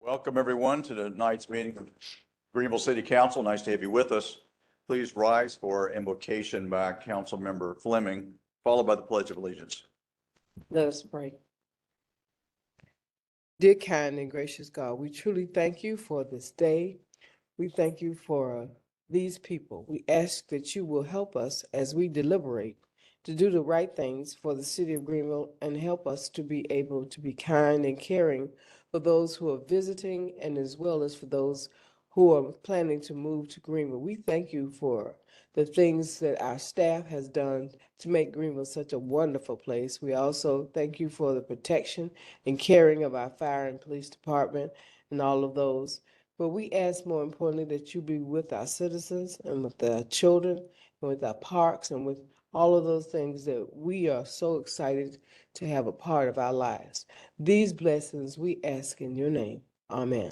Welcome, everyone, to tonight's meeting of Greenville City Council. Nice to have you with us. Please rise for invocation by Councilmember Fleming, followed by the Pledge of Allegiance. Let us pray. Dear kind and gracious God, we truly thank you for this day. We thank you for these people. We ask that you will help us as we deliberate to do the right things for the city of Greenville and help us to be able to be kind and caring for those who are visiting and as well as for those who are planning to move to Greenville. We thank you for the things that our staff has done to make Greenville such a wonderful place. We also thank you for the protection and caring of our fire and police department and all of those. But we ask more importantly that you be with our citizens and with our children and with our parks and with all of those things that we are so excited to have a part of our lives. These blessings we ask in your name. Amen.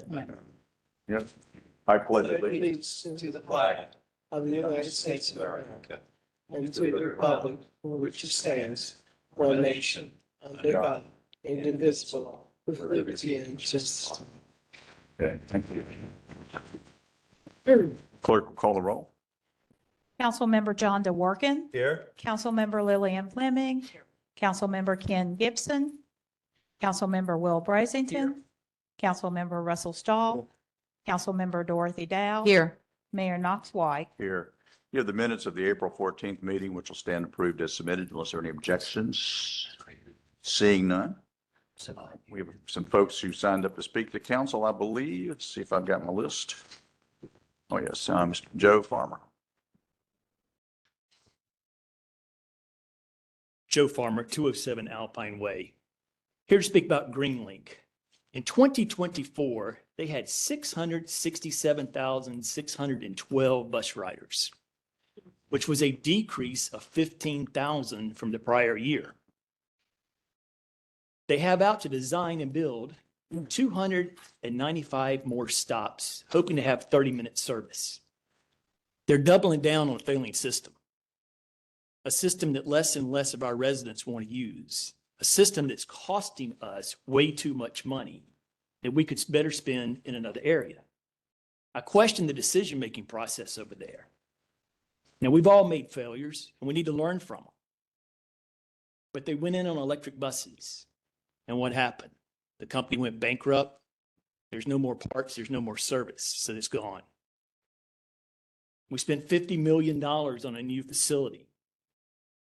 Yes. I pledge allegiance Allegiance to the flag of the United States of America and to the republic for which it stands, one nation, under God, indivisible, with liberty and justice. Okay, thank you. Clerk will call the roll. Councilmember John DeWorke. Here. Councilmember Lillian Fleming. Councilmember Ken Gibson. Councilmember Will Brazington. Councilmember Russell Stahl. Councilmember Dorothy Dow. Here. Mayor Knox White. Here. You have the minutes of the April 14th meeting, which will stand approved as submitted unless there are any objections. Seeing none. We have some folks who signed up to speak to council, I believe. Let's see if I've got my list. Oh, yes, Mr. Joe Farmer. Joe Farmer, 207 Alpine Way. Here to speak about GreenLink. In 2024, they had 667,612 bus riders, which was a decrease of 15,000 from the prior year. They have out to design and build 295 more stops, hoping to have 30-minute service. They're doubling down on a failing system. A system that less and less of our residents want to use, a system that's costing us way too much money that we could better spend in another area. I question the decision-making process over there. Now, we've all made failures and we need to learn from them. But they went in on electric buses. And what happened? The company went bankrupt. There's no more parts. There's no more service. So it's gone. We spent $50 million on a new facility.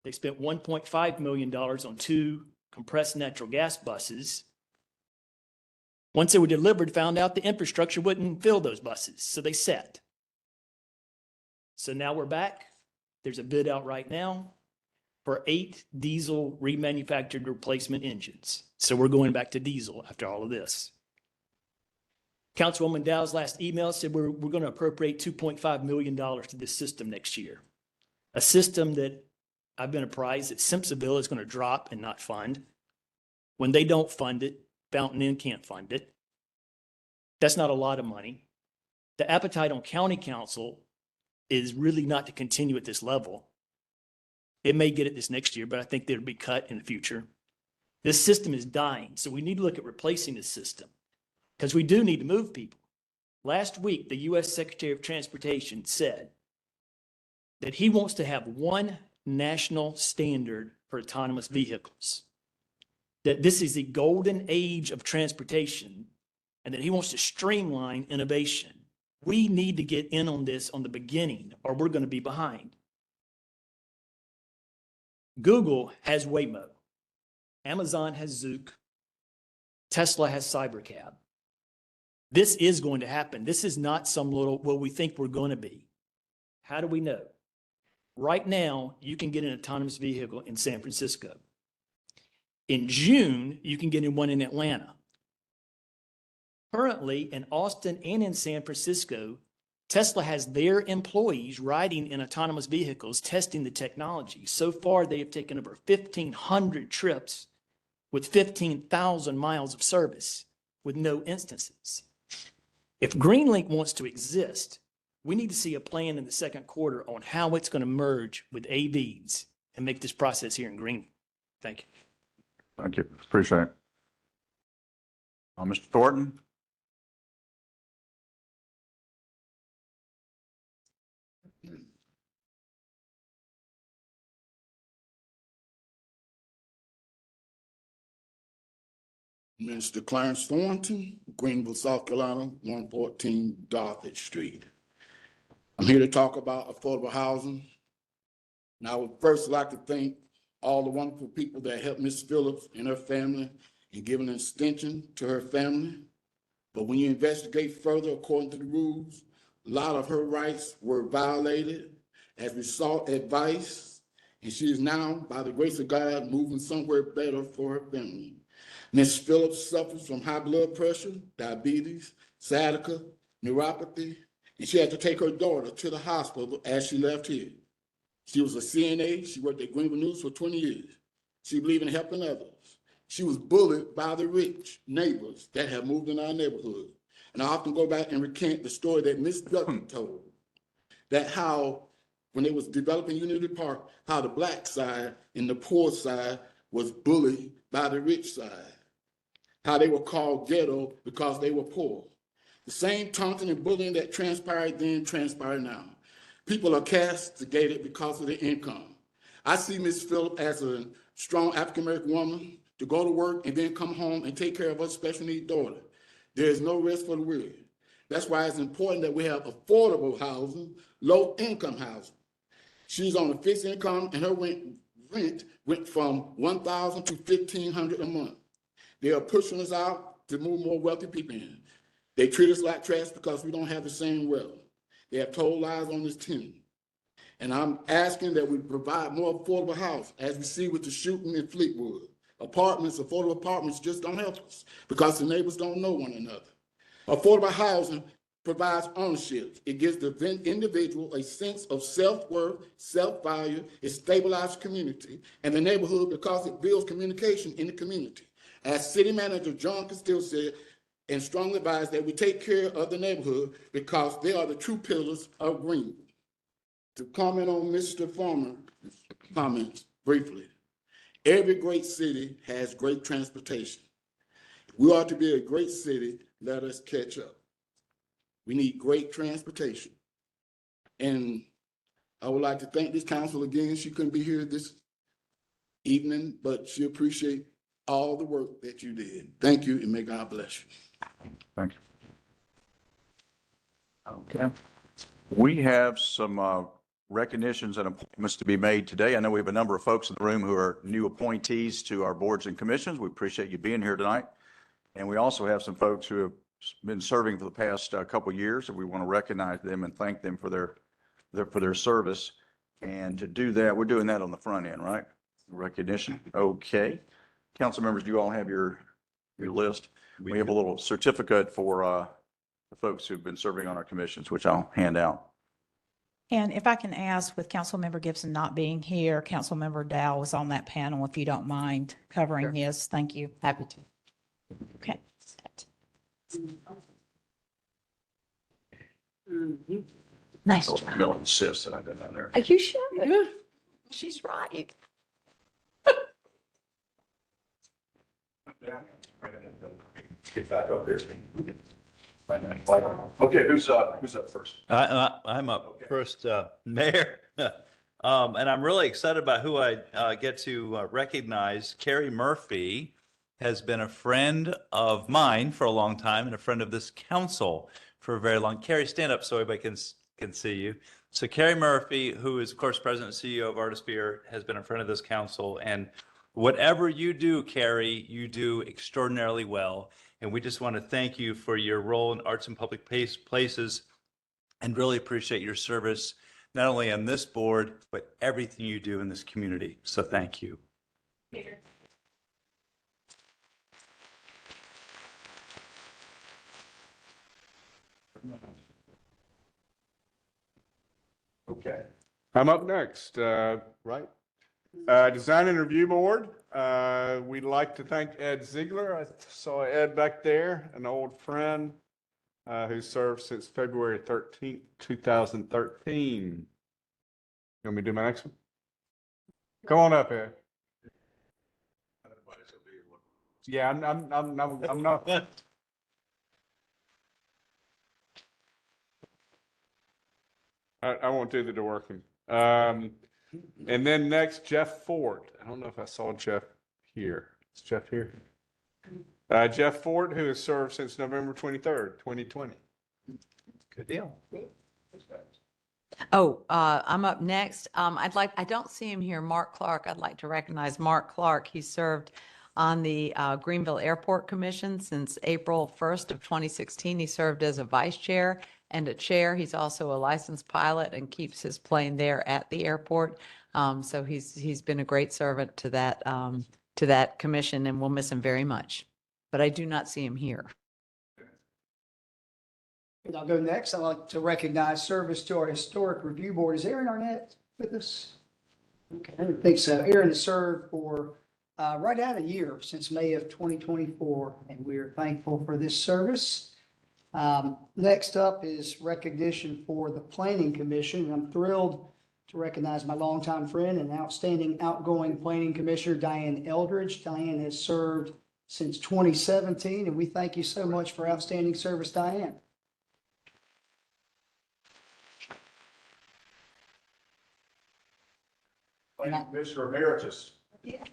They spent $1.5 million on 2 compressed natural gas buses. Once they were delivered, found out the infrastructure wouldn't fill those buses, so they sat. So now we're back. There's a bid out right now for 8 diesel remanufactured replacement engines. So we're going back to diesel after all of this. Councilwoman Dow's last email said we're going to appropriate $2.5 million to this system next year. A system that I've been apprised that Simpsonville is going to drop and not fund. When they don't fund it, Fountain Inn can't fund it. That's not a lot of money. The appetite on county council is really not to continue at this level. It may get it this next year, but I think there'll be cut in the future. This system is dying, so we need to look at replacing this system because we do need to move people. Last week, the U.S. Secretary of Transportation said that he wants to have one national standard for autonomous vehicles, that this is the golden age of transportation, and that he wants to streamline innovation. We need to get in on this on the beginning, or we're going to be behind. Google has Waymo. Amazon has Zoox. Tesla has Cybercab. This is going to happen. This is not some little, well, we think we're going to be. How do we know? Right now, you can get an autonomous vehicle in San Francisco. In June, you can get in one in Atlanta. Currently, in Austin and in San Francisco, Tesla has their employees riding in autonomous vehicles, testing the technology. So far, they have taken over 1,500 trips with 15,000 miles of service with no instances. If GreenLink wants to exist, we need to see a plan in the second quarter on how it's going to merge with AVs and make this process here in Greenville. Thank you. Thank you. Appreciate it. Mr. Thornton? Mr. Clarence Thornton, Greenville, South Carolina, 114 Dorothy Street. I'm here to talk about affordable housing. And I would first like to thank all the wonderful people that helped Ms. Phillips and her family in giving an extension to her family. But when you investigate further, according to the rules, a lot of her rights were violated as we sought advice. And she is now, by the grace of God, moving somewhere better for her family. Ms. Phillips suffers from high blood pressure, diabetes, sciatica, neuropathy, and she had to take her daughter to the hospital as she left here. She was a CNA. She worked at Greenville News for 20 years. She believed in helping others. She was bullied by the rich neighbors that have moved in our neighborhood. And I often go back and recant the story that Ms. Dutton told, that how, when they was developing Unity Park, how the black side and the poor side was bullied by the rich side, how they were called ghetto because they were poor. The same taunting and bullying that transpired then transpired now. People are castigated because of their income. I see Ms. Phillips as a strong African-American woman to go to work and then come home and take care of her special needs daughter. There is no rest for the weary. That's why it's important that we have affordable housing, low-income housing. She's on a fixed income and her rent went from $1,000 to $1,500 a month. They are pushing us out to move more wealthy people in. They treat us like trash because we don't have the same wealth. They have told lies on this team. And I'm asking that we provide more affordable housing, as we see with the shooting in Fleetwood. Affordable apartments just don't help us because the neighbors don't know one another. Affordable housing provides ownership. It gives the individual a sense of self-worth, self-value, it stabilizes community and the neighborhood because it builds communication in the community. As City Manager John Castile said, and strongly advise that we take care of the neighborhood because they are the true pillars of Greenville. To comment on Mr. Farmer's comments briefly, every great city has great transportation. We ought to be a great city, let us catch up. We need great transportation. And I would like to thank this council again. She couldn't be here this evening, but she appreciates all the work that you did. Thank you, and may God bless you. Thank you. Okay. We have some recognitions and appointments to be made today. I know we have a number of folks in the room who are new appointees to our boards and commissions. We appreciate you being here tonight. And we also have some folks who have been serving for the past couple of years, and we want to recognize them and thank them for their service. And to do that, we're doing that on the front end, right? Recognition. Okay. Council members, do you all have your list? We have a little certificate for the folks who've been serving on our commissions, which I'll hand out. And if I can ask, with Councilmember Gibson not being here, Councilmember Dow was on that panel, if you don't mind covering his. Thank you. Happy to. Okay. Nice Those job. Mill insists that I've been down there. You should. She's right. Get back up there. Okay, who's up first? I'm up first, Mayor. And I'm really excited about who I get to recognize. Carrie Murphy has been a friend of mine for a long time and a friend of this council for a very long. Carrie, stand up so everybody can see you. So Carrie Murphy, who is of course President and CEO of Artisphere, has been a friend of this council. And whatever you do, Carrie, you do extraordinarily well. And we just want to thank you for your role in arts and public places and really appreciate your service, not only on this board, but everything you do in this community. So thank you. Okay. I'm up next, right? Design and Review Board. We'd like to thank Ed Ziegler. I saw Ed back there, an old friend who served since February 13th, 2013. You want me to do my next one? Come on up, Ed. Yeah, I'm not. I won't do the working. And then next, Jeff Ford. I don't know if I saw Jeff here. Is Jeff here? Jeff Ford, who has served since November 23rd, 2020. Good deal. Oh, I'm up next. I don't see him here, Mark Clark. I'd like to recognize Mark Clark. He served on the Greenville Airport Commission since April 1st of 2016. He served as a vice chair and a chair. He's also a licensed pilot and keeps his plane there at the airport. So he's been a great servant to that commission, and we'll miss him very much. But I do not see him here. And I'll go next. I'd like to recognize service to our Historic Review Board. Is Aaron Arnett with us? Okay, I don't think so. Aaron has served for right at a year, since May of 2024, and we are thankful for this service. Next up is recognition for the Planning Commission. I'm thrilled to recognize my longtime friend and outstanding outgoing Planning Commissioner, Diane Eldridge. Diane has served since 2017, and we thank you so much for outstanding service, Diane. Commissioner Emeritus.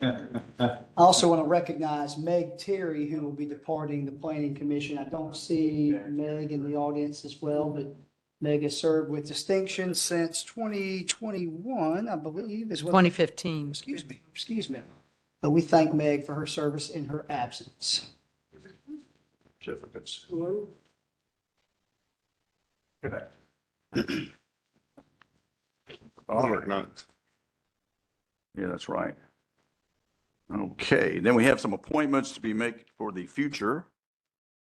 I also want to recognize Meg Terry, who will be departing the Planning Commission. I don't see Meg in the audience as well, but Meg has served with distinction since 2021, I believe, is what. 2015. Excuse me. But we thank Meg for her service in her absence. Certificates. Yeah, that's right. Okay, then we have some appointments to be made for the future.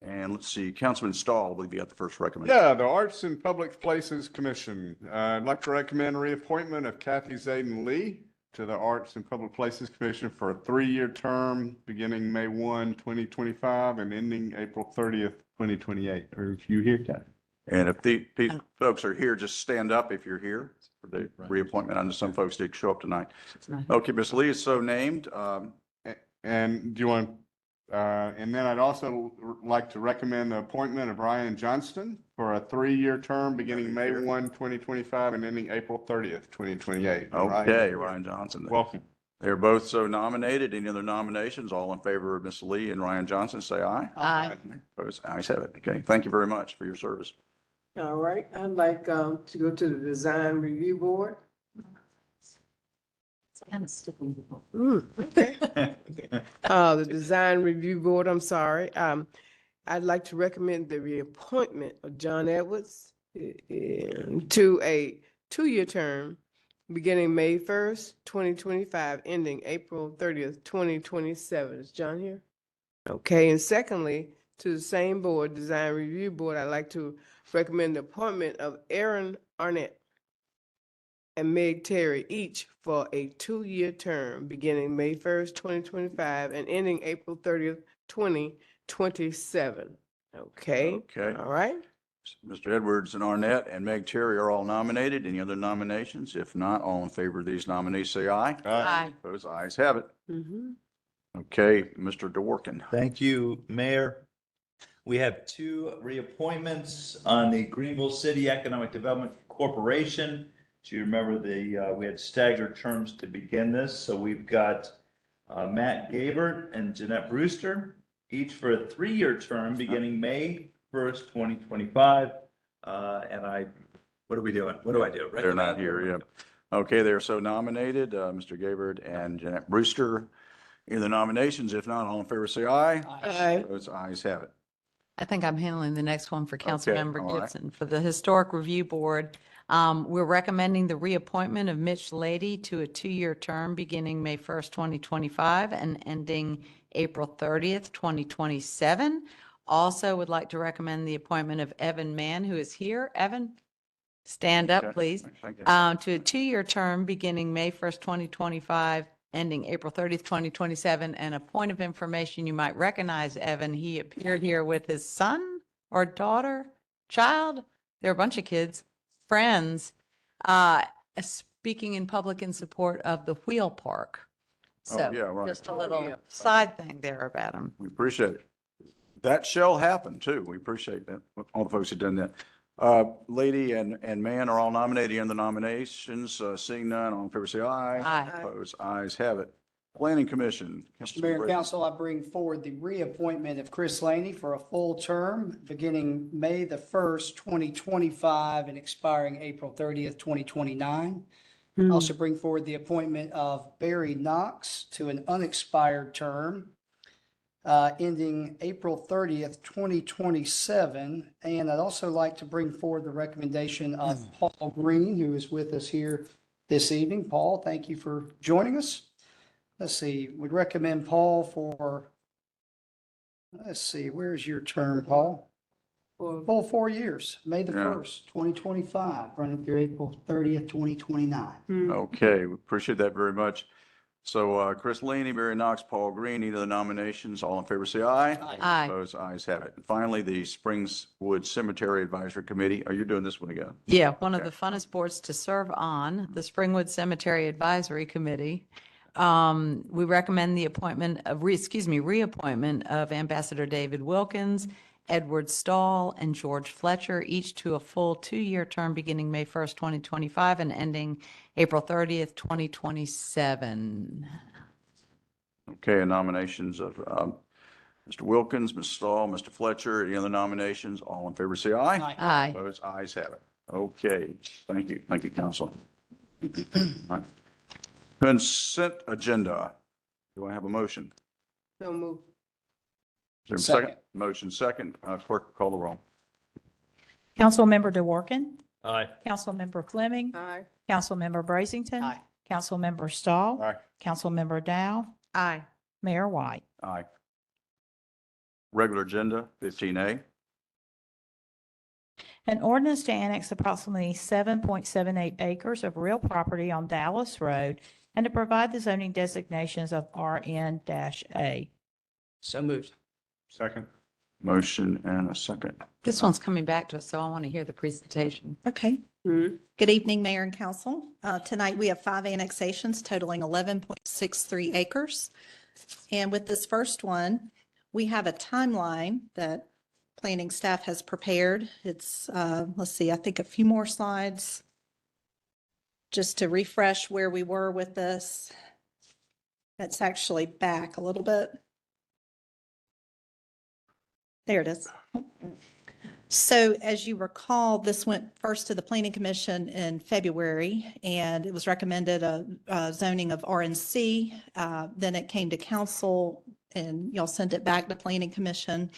And let's see, Councilman Stahl, I believe you got the first recommendation. Yeah, the Arts and Public Places Commission. I'd like to recommend reappointment of Kathy Zayden Lee to the Arts and Public Places Commission for a 3-year term beginning May 1, 2025 and ending April 30th, 2028. Are you here, Kathy? And if these folks are here, just stand up if you're here for the reappointment. I know some folks did show up tonight. Okay, Ms. Lee is so named. And do you want, and then I'd also like to recommend the appointment of Ryan Johnston for a 3-year term beginning May 1, 2025 and ending April 30th, 2028. Okay, Ryan Johnson. Welcome. They're both so nominated. Any other nominations? All in favor of Ms. Lee and Ryan Johnson, say aye. Aye. Opposed? Ayes have it. Okay, thank you very much for your service. All right, I'd like to go to the Design Review Board. Okay. The Design Review Board, I'm sorry. I'd like to recommend the reappointment of John Edwards to a 2-year term beginning May 1st, 2025, ending April 30th, 2027. Is John here? Okay, and secondly, to the same board, Design Review Board, I'd like to recommend the appointment of Aaron Arnett and Meg Terry, each for a 2-year term beginning May 1st, 2025 and ending April 30th, 2027. Okay? Okay. All right? Mr. Edwards and Arnett and Meg Terry are all nominated. Any other nominations? If not, all in favor of these nominees, say aye. Aye. Opposed? Ayes have it. Mm-hmm. Okay, Mr. DeWorken. Thank you, Mayor. We have 2 reappointments on the Greenville City Economic Development Corporation. Do you remember we had staggered terms to begin this? So we've got Matt Gabert and Jeanette Brewster, each for a 3-year term beginning May 1st, 2025. What are we doing? What do I do? They're not here, yeah. Okay, they're so nominated, Mr. Gabert and Jeanette Brewster. Any other nominations? If not, all in favor, say aye. Aye. Those ayes have it. I think I'm handling the next one for Okay, Councilmember all right. Gibson. For the Historic Review Board, we're recommending the reappointment of Mitch Lady to a 2-year term beginning May 1st, 2025 and ending April 30th, 2027. Also would like to recommend the appointment of Evan Mann, who is here. Evan, stand Okay, up, please. thank you. To a 2-year term beginning May 1st, 2025, ending April 30th, 2027. And a point of information, you might recognize Evan. He appeared here with his son or daughter, child. There are a bunch of kids, friends, speaking in public in support of the Wheel Park. Oh, So yeah, right. just a little side thing there about him. We appreciate it. That shall happen too. We appreciate that, all the folks who've done that. Lady and man are all nominated in the nominations. Seeing none, all in favor say aye. Aye. Opposed, ayes have it. Planning Commission. Mr. Mayor and Council, I bring forward the reappointment of Chris Laney for a full term beginning May the 1st, 2025 and expiring April 30th, 2029. I also bring forward the appointment of Barry Knox to an unexpired term ending April 30th, 2027. And I'd also like to bring forward the recommendation of Paul Green, who is with us here this evening. Paul, thank you for joining us. Let's see, we'd recommend Paul for, let's see, where's your term, Paul? Full 4 years, May the Yeah. 1st, 2025, running through April 30th, 2029. Okay, we appreciate that very much. So Chris Laney, Barry Knox, Paul Green, any of the nominations? All in favor, say aye. Aye. Opposed, ayes have it. And finally, the Springswood Cemetery Advisory Committee. Are you doing this one again? Yeah, one of Okay. the funnest boards to serve on, the Springwood Cemetery Advisory Committee. We recommend the reappointment of Ambassador David Wilkins, Edward Stahl, and George Fletcher, each to a full 2-year term beginning May 1st, 2025 and ending April 30th, 2027. Okay, and nominations of Mr. Wilkins, Ms. Stahl, Mr. Fletcher, any other nominations? All in favor, say aye. Aye. Opposed, ayes have it. Okay, thank you. Thank you, Council. All right. Consent agenda. Do I have a motion? So move. Is there a Second. second? Motion second. Clerk, call the roll. Councilmember DeWorke, Aye. Councilmember Fleming, Aye. Councilmember Brazington, Aye. Councilmember Stahl, Aye. Councilmember Dow, Aye. Mayor White. Aye. Regular agenda, 15A. An ordinance to annex approximately 7.78 acres of real property on Dallas Road and to provide the zoning designations of RN-A. So moved. Second. Motion and a second. This one's coming back to us, so I want to hear the presentation. Okay. Mhm. Good evening, Mayor and Council. Tonight, we have 5 annexations totaling 11.63 acres. And with this first one, we have a timeline that planning staff has prepared. It's, let's see, I think a few more slides just to refresh where we were with this. It's actually back a little bit. There it is. So as you recall, this went first to the Planning Commission in February, and it was recommended a zoning of RNC. Then it came to council, and y'all sent it back to Planning Commission.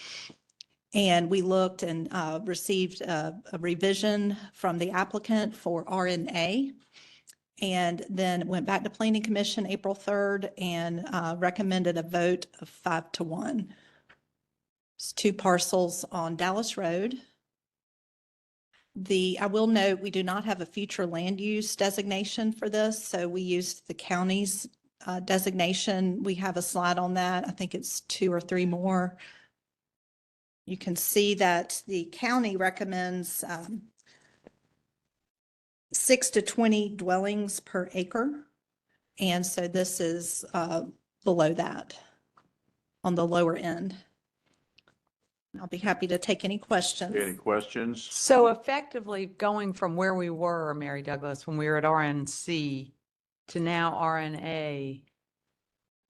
And we looked and received a revision from the applicant for RNA. And then it went back to Planning Commission April 3rd and recommended a vote of 5-1. It's 2 parcels on Dallas Road. I will note, we do not have a future land use designation for this, so we used the county's designation. We have a slide on that. I think it's 2 or 3 more. You can see that the county recommends 6 to 20 dwellings per acre. And so this is below that on the lower end. I'll be happy to take any questions. Any questions? So effectively going from where we were, Mary Douglas, when we were at RNC to now RNA,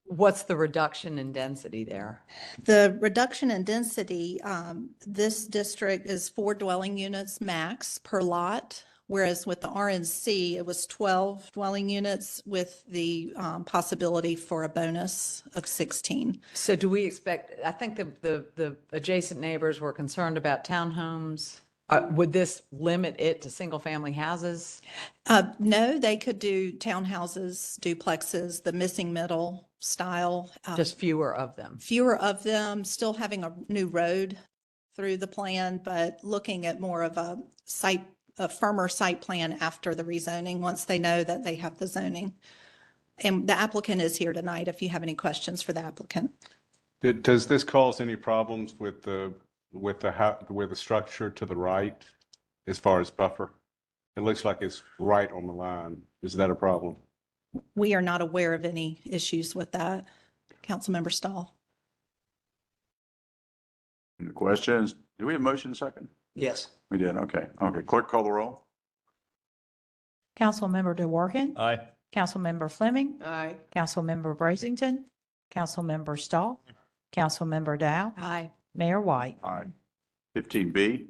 what's the reduction in density there? The reduction in density, this district is 4 dwelling units max per lot, whereas with the RNC, it was 12 dwelling units with the possibility for a bonus of 16. So do we expect, I think the adjacent neighbors were concerned about townhomes. Would this limit it to single-family houses? No, they could do townhouses, duplexes, the missing middle style. Just fewer of them? Fewer of them, still having a new road through the plan, but looking at more of a firmer site plan after the rezoning, once they know that they have the zoning. And the applicant is here tonight if you have any questions for the applicant. Does this cause any problems with the structure to the right as far as buffer? It looks like it's right on the line. Is that a problem? We are not aware of any issues with that. Councilmember Stahl. Any questions? Do we have a motion second? Yes. We did, okay. Okay, clerk, call the roll. Councilmember DeWorke, Aye. Councilmember Fleming, Aye. Councilmember Brazington, Councilmember Stahl, Councilmember Dow, Aye. Mayor White. Aye. 15B,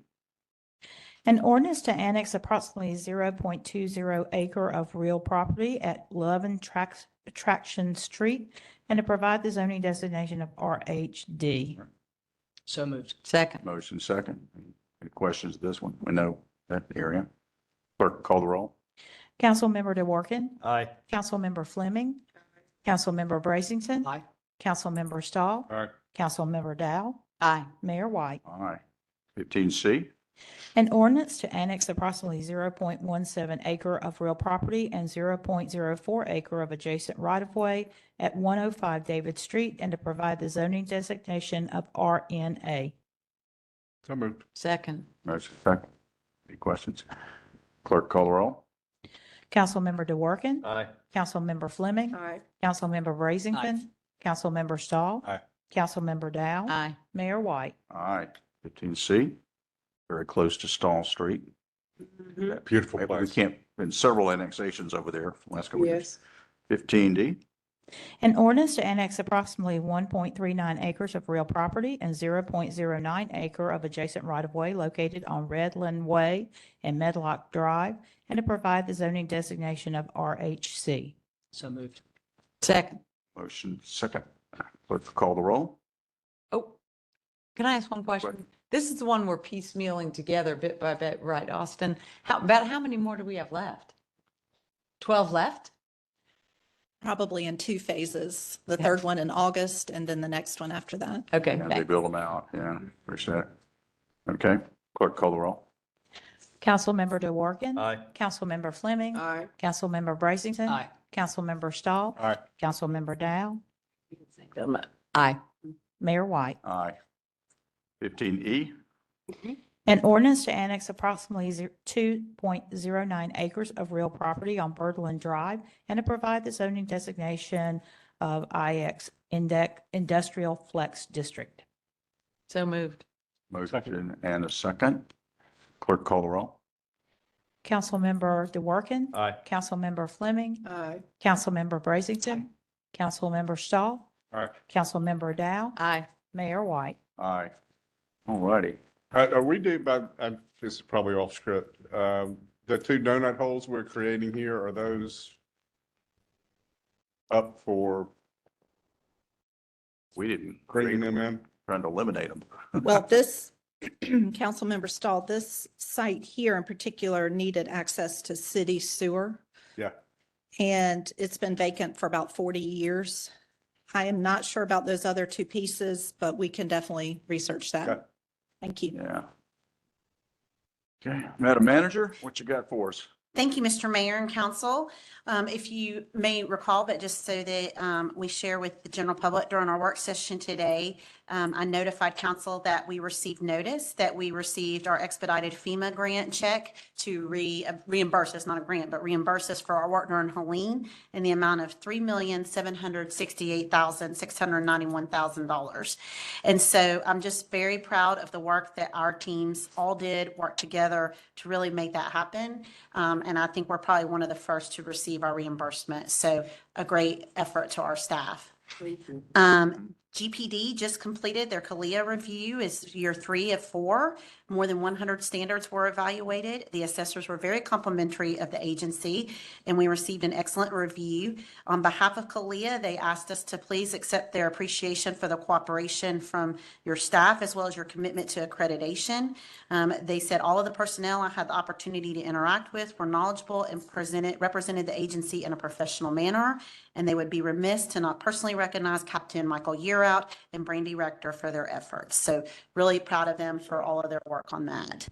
An ordinance to annex approximately 0.20 acre of real property at 11 Traction Street and to provide the zoning designation of RHD. So moved. Second. motion second. Any questions of this one? We know that area. Clerk, call the roll. Councilmember DeWorke, Aye. Councilmember Fleming, Councilmember Brazington, Aye. Councilmember Stahl, All right. Councilmember Dow, Aye. Mayor White. Aye. 15C, An ordinance to annex approximately 0.17 acre of real property and 0.04 acre of adjacent right-of-way at 105 David Street and to provide the zoning designation of RNA. So moved. Second. motion second. Any questions? Clerk, call the roll. Councilmember DeWorke, Aye. Councilmember Fleming, Aye. Councilmember Brazington, Councilmember Stahl, Aye. Councilmember Dow, Aye. Mayor White. Aye. 15C, very close to Stall Street. Beautiful We place. can't, been several annexations over there from last couple of years. Yes. 15D, An ordinance to annex approximately 1.39 acres of real property and 0.09 acre of adjacent right-of-way located on Redland Way and Medlock Drive, and to provide the zoning designation of RHC. So moved. Second. motion second. Clerk, call the roll. Oh, can I ask one question? This is the one we're piecemealing together bit by bit, right, Austin? About how many more do we have left? 12 left? Probably in two phases, the third one in August and then the next one after that. Okay. Yeah, they thanks. build them out. Yeah, appreciate it. Okay, clerk, call the roll. Councilmember DeWorke, Aye. Councilmember Fleming, Aye. Councilmember Brazington, Aye. Councilmember Stahl, All right. Councilmember Dow, Aye. Mayor White. Aye. 15E, An ordinance to annex approximately 2.09 acres of real property on Birdland Drive and to provide the zoning designation of IX Industrial Flex District. So moved. motion and a second. Clerk, call the roll. Councilmember DeWorke, Aye. Councilmember Fleming, Aye. Councilmember Brazington, Councilmember Stahl, All right. Councilmember Dow, Aye. Mayor White. Aye. All righty. Are we due by, this is probably off script. The two donut holes we're creating here, are those up for We didn't bringing create them them, in? trying to eliminate them. Well, this, Councilmember Stahl, this site here in particular needed access to city sewer. Yeah. And it's been vacant for about 40 years. I am not sure about those other two pieces, but we can definitely research Okay. that. Thank you. Yeah. Okay, Madam Manager, what you got for us? Thank you, Mr. Mayor and Council. If you may recall, but just so that we share with the general public during our work session today, I notified council that we received notice that we received our expedited FEMA grant check to reimburse us, not a grant, but reimburse us for our work during Helene in the amount of $3,768,691,000. And so I'm just very proud of the work that our teams all did, work together to really make that happen. And I think we're probably one of the first to receive our reimbursement. So a great effort to our staff. GPD just completed their CALIA review, is year 3 of 4. More than 100 standards were evaluated. The assessors were very complimentary of the agency, and we received an excellent review. On behalf of CALIA, they asked us to please accept their appreciation for the cooperation from your staff as well as your commitment to accreditation. They said all of the personnel I had the opportunity to interact with were knowledgeable and represented the agency in a professional manner, and they would be remiss to not personally recognize Captain Michael Yearout and Brandy Rector for their efforts. So really proud of them for all of their work on that.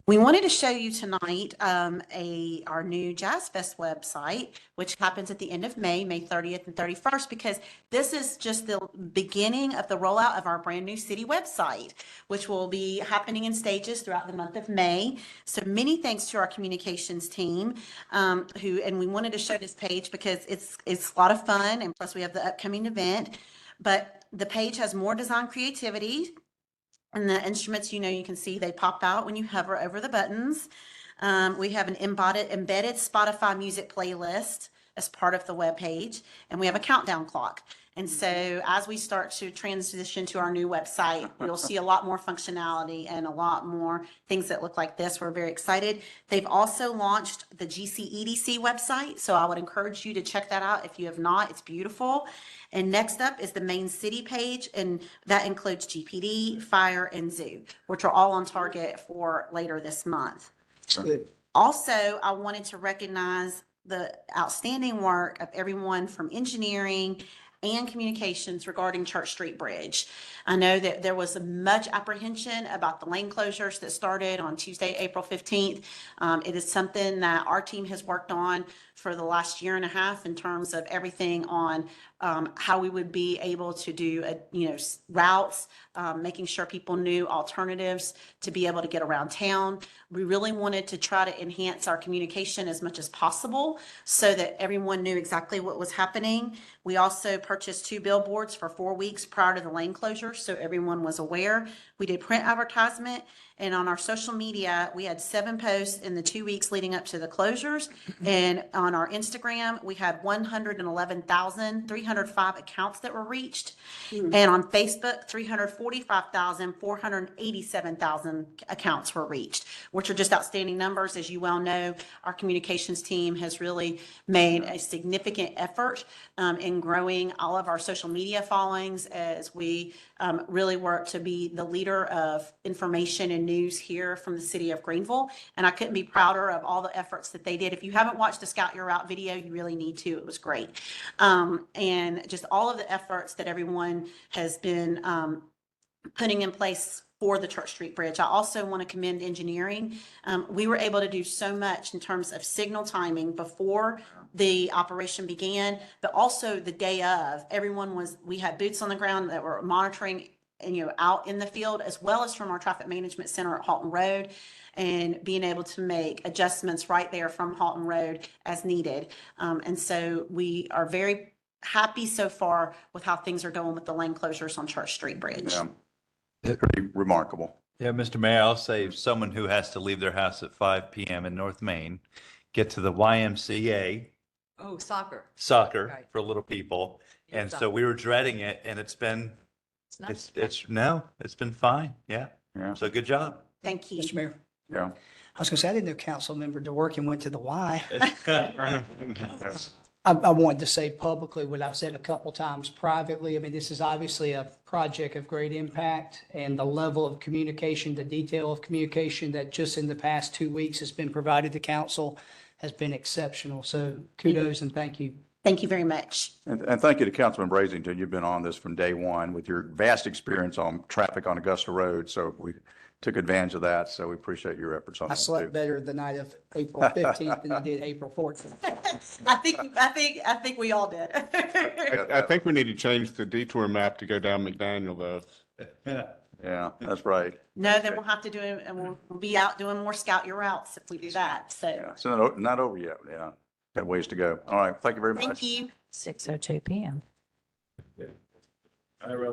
We wanted to show you tonight our new Jazz Fest website, which happens at the end of May 30th and 31st, because this is just the beginning of the rollout of our brand new city website, which will be happening in stages throughout the month of May. So many thanks to our communications team, and we wanted to show this page because it's a lot of fun, and plus we have the upcoming event. But the page has more design creativity. And the instruments, you can see they pop out when you hover over the buttons. We have an embedded Spotify music playlist as part of the webpage, and we have a countdown clock. And so as we start to transition to our new website, you'll see a lot more functionality and a lot more things that look like this. We're very excited. They've also launched the GCEDC website, so I would encourage you to check that out if you have not. It's beautiful. And next up is the main city page, and that includes GPD, fire, and zoo, which are all on target for later this month. Good. Also, I wanted to recognize the outstanding work of everyone from engineering and communications regarding Church Street Bridge. I know that there was much apprehension about the lane closures that started on Tuesday, April 15th. It is something that our team has worked on for the last year and a half in terms of everything on how we would be able to do, routes, making sure people knew alternatives to be able to get around town. We really wanted to try to enhance our communication as much as possible so that everyone knew exactly what was happening. We also purchased 2 billboards for 4 weeks prior to the lane closure, so everyone was aware. We did print advertisement, and on our social media, we had 7 posts in the 2 weeks leading up to the closures. And on our Instagram, we had 111,305 accounts that were reached. And on Facebook, 345,487,000 accounts were reached, which are just outstanding numbers. As you well know, our communications team has really made a significant effort in growing all of our social media followings as we really work to be the leader of information and news here from the city of Greenville. And I couldn't be prouder of all the efforts that they did. If you haven't watched the Scout Your Route video, you really need to. It was great. And just all of the efforts that everyone has been putting in place for the Church Street Bridge. I also want to commend engineering. We were able to do so much in terms of signal timing before the operation began, but also the day of. We had boots on the ground that were monitoring and, out in the field, as well as from our traffic management center at Halton Road, and being able to make adjustments right there from Halton Road as needed. And so we are very happy so far with how things are going with the lane closures on Church Street Bridge. Yeah. Pretty remarkable. Yeah, Mr. Mayor, I'll say someone who has to leave their house at 5 p.m. in North Main, get to the YMCA Oh, soccer. soccer Right. for little people. Yeah, And so soccer. we were dreading it, and it's been, It's nice. it's been fine. Yeah. Yeah. So good job. Thank you. Mr. Mayor, Yeah. I was going to say, I didn't know council member DeWorke went to the Y. I wanted to say publicly what I've said a couple times privately. I mean, this is obviously a project of great impact, and the level of communication, the detail of communication that just in the past 2 weeks has been provided to council has been exceptional. So kudos and thank you. Thank you very much. And thank you to Councilman Brazington. You've been on this from day one with your vast experience on traffic on Augusta Road. So we took advantage of that. So we appreciate your efforts on I that slept too. better the night of April 15th than I did April 14th. I think we all did. I think we need to change the detour map to go down McDaniel though. Yeah, that's right. No, then we'll have to do it, and we'll be out doing more Scout Your Routes if we do that. So, Yeah. It's not over yet. Yeah. Got ways to go. All right. Thank you very much. thank you. 6:02 PM.